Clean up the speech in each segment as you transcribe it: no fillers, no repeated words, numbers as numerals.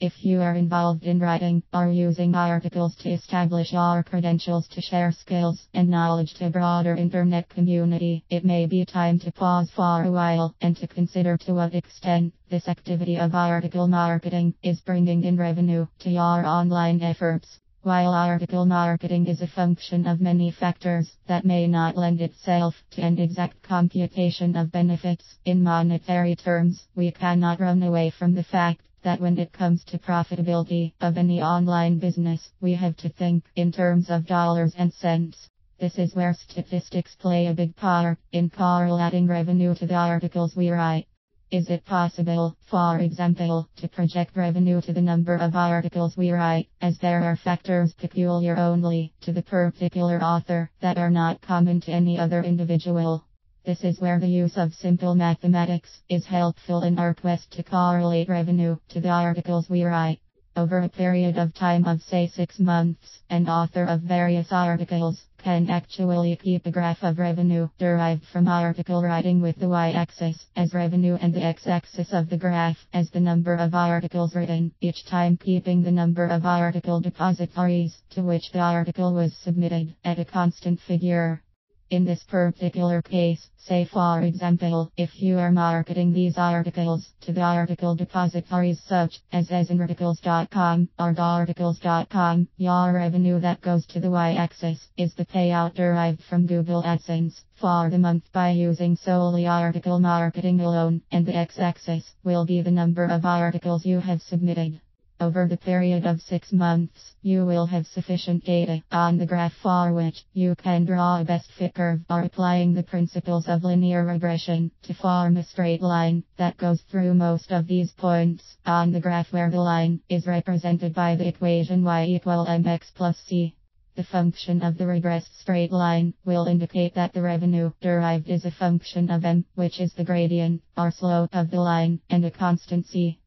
If you are involved in writing or using articles to establish your credentials to share skills and knowledge to a broader internet community, it may be time to pause for a while and to consider to what extent this activity of article marketing is bringing in revenue to your online efforts. While article marketing is a function of many factors that may not lend itself to an exact computation of benefits in monetary terms, we cannot run away from the fact that when it comes to profitability of any online business, we have to think in terms of dollars and cents. This is where statistics play a big part in correlating revenue to the articles we write. Is it possible, for example, to project revenue to the number of articles we write, as there are factors peculiar only to the particular author that are not common to any other individual? This is where the use of simple mathematics is helpful in our quest to correlate revenue to the articles we write. Over a period of time of say 6 months, an author of various articles can actually keep a graph of revenue derived from article writing with the y-axis as revenue and the x-axis of the graph as the number of articles written, each time keeping the number of article depositories to which the article was submitted at a constant figure. In this particular case, say for example, if you are marketing these articles to the article depositories such as articles.com or articles.com, your revenue that goes to the y-axis is the payout derived from Google AdSense for the month by using solely article marketing alone, and the x-axis will be the number of articles you have submitted. Over the period of 6 months, you will have sufficient data on the graph for which you can draw a best fit curve or applying the principles of linear regression to form a straight line that goes through most of these points on the graph where the line is represented by the equation y equal mx plus c. The function of the regressed straight line will indicate that the revenue derived is a function of m, which is the gradient or slope of the line, and a constant c.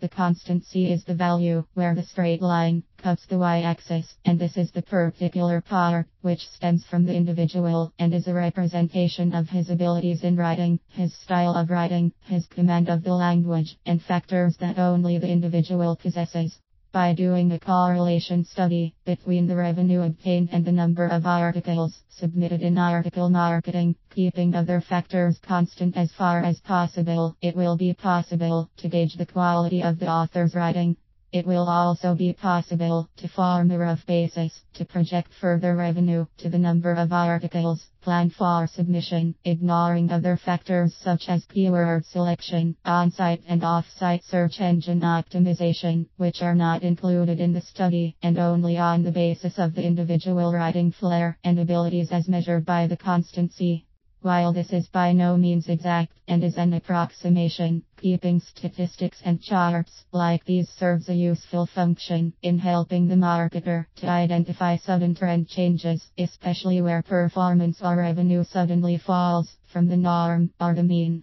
The constant c is the value where the straight line cuts the y-axis, and this is the particular part which stems from the individual and is a representation of his abilities in writing, his style of writing, his command of the language, and factors that only the individual possesses. By doing a correlation study between the revenue obtained and the number of articles submitted in article marketing, keeping other factors constant as far as possible, it will be possible to gauge the quality of the author's writing. It will also be possible to form a rough basis to project further revenue to the number of articles planned for submission, ignoring other factors such as keyword selection, on-site and off-site search engine optimization, which are not included in the study, and only on the basis of the individual writing flair and abilities as measured by the constancy. While this is by no means exact and is an approximation, keeping statistics and charts like these serves a useful function in helping the marketer to identify sudden trend changes, especially where performance or revenue suddenly falls from the norm or the mean.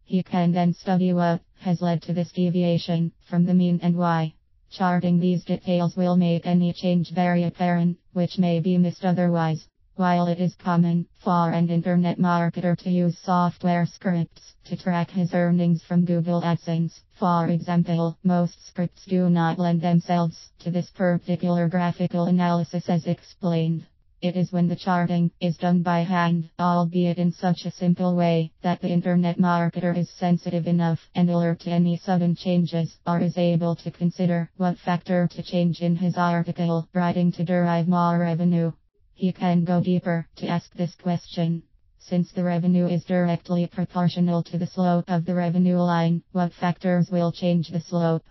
He can then study what has led to this deviation from the mean and why. Charting these details will make any change very apparent, which may be missed otherwise. While it is common for an internet marketer to use software scripts to track his earnings from Google AdSense, for example, most scripts do not lend themselves to this particular graphical analysis as explained. It is when the charting is done by hand, albeit in such a simple way, that the internet marketer is sensitive enough and alert to any sudden changes, or is able to consider what factor to change in his article writing to derive more revenue. He can go deeper to ask this question. Since the revenue is directly proportional to the slope of the revenue line, what factors will change the slope?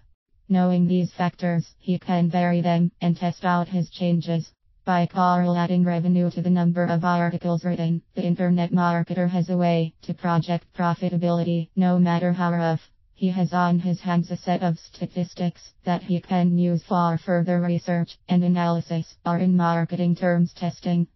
Knowing these factors, he can vary them and test out his changes. By correlating revenue to the number of articles written, the internet marketer has a way to project profitability, no matter how rough. He has on his hands a set of statistics that he can use for further research and analysis, or in marketing terms testing.